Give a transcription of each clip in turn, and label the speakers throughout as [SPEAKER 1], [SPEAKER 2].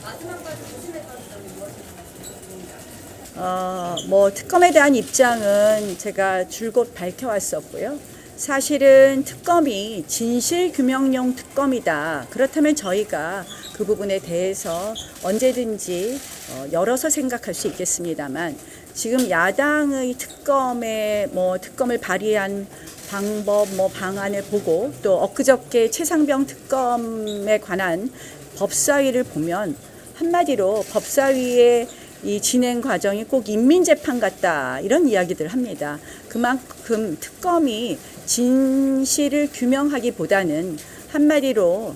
[SPEAKER 1] 마지막까지 조심했던 점이 무엇인지 말씀드립니다.
[SPEAKER 2] 뭐 특검에 대한 입장은 제가 줄곧 밝혀왔었고요. 사실은 특검이 진실규명용 특검이다. 그렇다면 저희가 그 부분에 대해서 언제든지 열어서 생각할 수 있겠습니다만, 지금 야당의 특검을 발의한 방법, 방안을 보고 또 엊그저께 최상병 특검에 관한 법사위를 보면 한마디로 법사위의 이 진행 과정이 꼭 인민재판 같다, 이런 이야기들 합니다. 그만큼 특검이 진실을 규명하기보다는 한마디로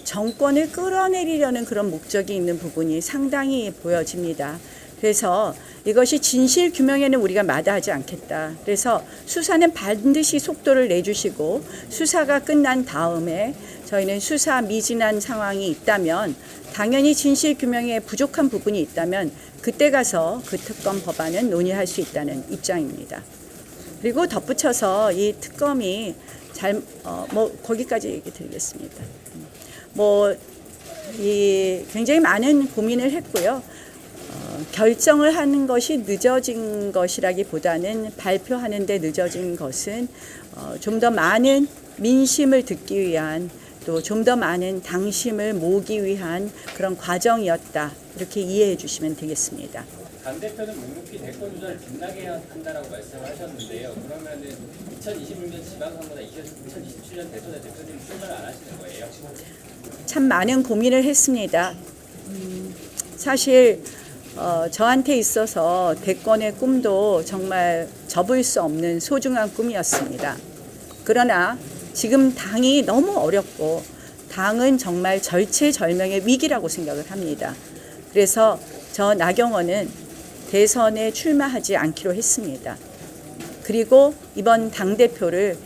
[SPEAKER 2] 정권을 끌어내리려는 그런 목적이 있는 부분이 상당히 보여집니다. 그래서 이것이 진실 규명에는 우리가 마다하지 않겠다. 그래서 수사는 반드시 속도를 내주시고, 수사가 끝난 다음에 저희는 수사 미진한 상황이 있다면, 당연히 진실 규명에 부족한 부분이 있다면 그때 가서 그 특검 법안은 논의할 수 있다는 입장입니다. 그리고 덧붙여서 이 특검이 거기까지 얘기 드리겠습니다. 굉장히 많은 고민을 했고요. 결정을 하는 것이 늦어진 것이라기보다는 발표하는 데 늦어진 것은 좀 더 많은 민심을 듣기 위한, 또 좀 더 많은 당심을 모으기 위한 그런 과정이었다, 이렇게 이해해 주시면 되겠습니다.
[SPEAKER 3] 강 대표는 묵묵히 대권 주자를 빛나게 한다라고 말씀을 하셨는데요. 그러면은 2026년 지방선거나 2027년 대선에 대표님 출마를 안 하시는 거예요?
[SPEAKER 2] 참 많은 고민을 했습니다. 사실 저한테 있어서 대권의 꿈도 정말 접을 수 없는 소중한 꿈이었습니다. 그러나 지금 당이 너무 어렵고, 당은 정말 절체절명의 위기라고 생각을 합니다. 그래서 저 나경원은 대선에 출마하지 않기로 했습니다. 그리고 이번 당대표를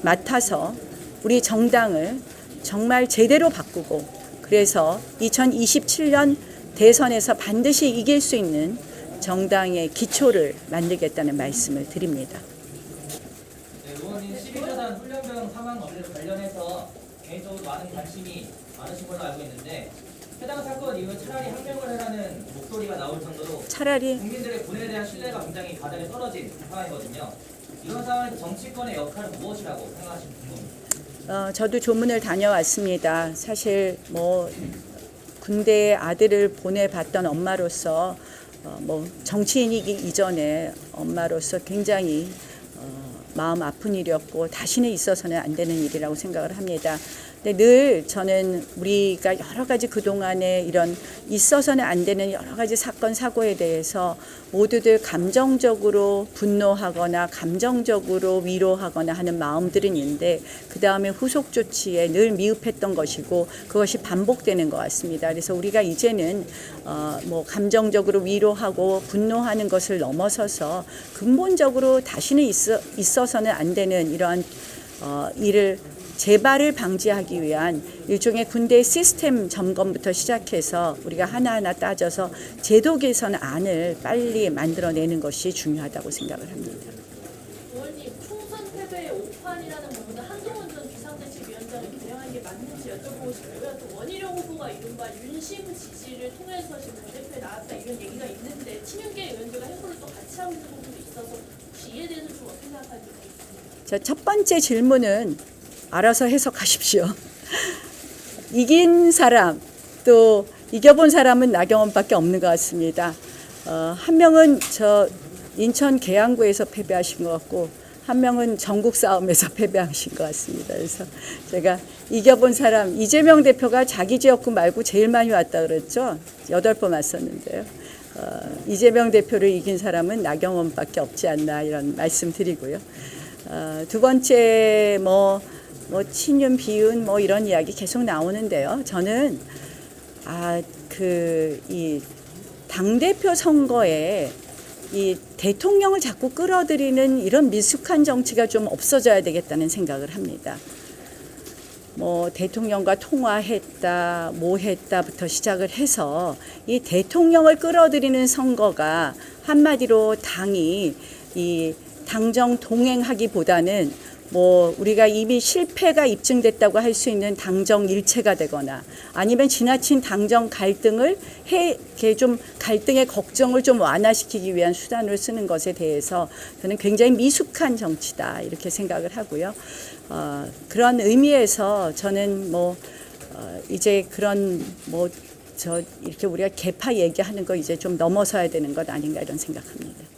[SPEAKER 2] 맡아서 우리 정당을 정말 제대로 바꾸고, 그래서 2027년 대선에서 반드시 이길 수 있는 정당의 기초를 만들겠다는 말씀을 드립니다.
[SPEAKER 4] 네, 의원님 12사단 훈련병 사망 관련해서 개인적으로 많은 관심이 많으신 걸로 알고 있는데, 해당 사건 이후 차라리 항명을 해라는 목소리가 나올 정도로 국민들의 군에 대한 신뢰가 굉장히 바닥에 떨어진 상황이거든요. 이런 상황에서 정치권의 역할은 무엇이라고 생각하시는 겁니까?
[SPEAKER 2] 저도 조문을 다녀왔습니다. 사실 군대에 아들을 보내봤던 엄마로서, 정치인이기 이전에 엄마로서 굉장히 마음 아픈 일이었고, 다시는 있어서는 안 되는 일이라고 생각을 합니다. 근데 늘 저는 우리가 여러 가지 그동안에 이런 있어서는 안 되는 여러 가지 사건 사고에 대해서 모두들 감정적으로 분노하거나 감정적으로 위로하거나 하는 마음들은 있는데, 그 다음에 후속 조치에 늘 미흡했던 것이고, 그것이 반복되는 것 같습니다. 그래서 우리가 이제는 감정적으로 위로하고 분노하는 것을 넘어서서 근본적으로 다시는 있어서는 안 되는 이러한 일을 재발을 방지하기 위한 일종의 군대 시스템 점검부터 시작해서 우리가 하나하나 따져서 제도 개선안을 빨리 만들어내는 것이 중요하다고 생각을 합니다.
[SPEAKER 1] 의원님, 총선 패배의 오판이라는 부분은 한동훈 전 비상대책위원장을 개명한 게 맞는지 여쭤보고 싶고요. 또 원희룡 후보가 이른바 윤심 지지를 통해서 지금 대표에 나왔다, 이런 얘기가 있는데, 친윤계 의원들과 행보를 또 같이 하는 부분도 있어서 혹시 이에 대해서 좀 어떻게 생각하는지 모르겠습니다.
[SPEAKER 2] 첫 번째 질문은 알아서 해석하십시오. 이긴 사람, 또 이겨본 사람은 나경원밖에 없는 것 같습니다. 한 명은 인천 계양구에서 패배하신 것 같고, 한 명은 전국 싸움에서 패배하신 것 같습니다. 그래서 제가 이겨본 사람, 이재명 대표가 자기 지역구 말고 제일 많이 왔다 그랬죠. 8번 왔었는데요. 이재명 대표를 이긴 사람은 나경원밖에 없지 않나, 이런 말씀 드리고요. 두 번째 친윤 비윤 이런 이야기 계속 나오는데요. 저는 이 당대표 선거에 이 대통령을 자꾸 끌어들이는 이런 미숙한 정치가 좀 없어져야 되겠다는 생각을 합니다. 대통령과 통화했다, 했다부터 시작을 해서 이 대통령을 끌어들이는 선거가 한마디로 당이 이 당정 동행하기보다는 뭐 우리가 이미 실패가 입증됐다고 할 수 있는 당정 일체가 되거나 아니면 지나친 당정 갈등을 이렇게 좀 갈등의 걱정을 좀 완화시키기 위한 수단을 쓰는 것에 대해서 저는 굉장히 미숙한 정치다 이렇게 생각을 하고요. 그런 의미에서 저는 뭐 이제 그런 뭐 이렇게 우리가 계파 얘기하는 거 이제 좀 넘어서야 되는 것 아닌가 이런 생각합니다.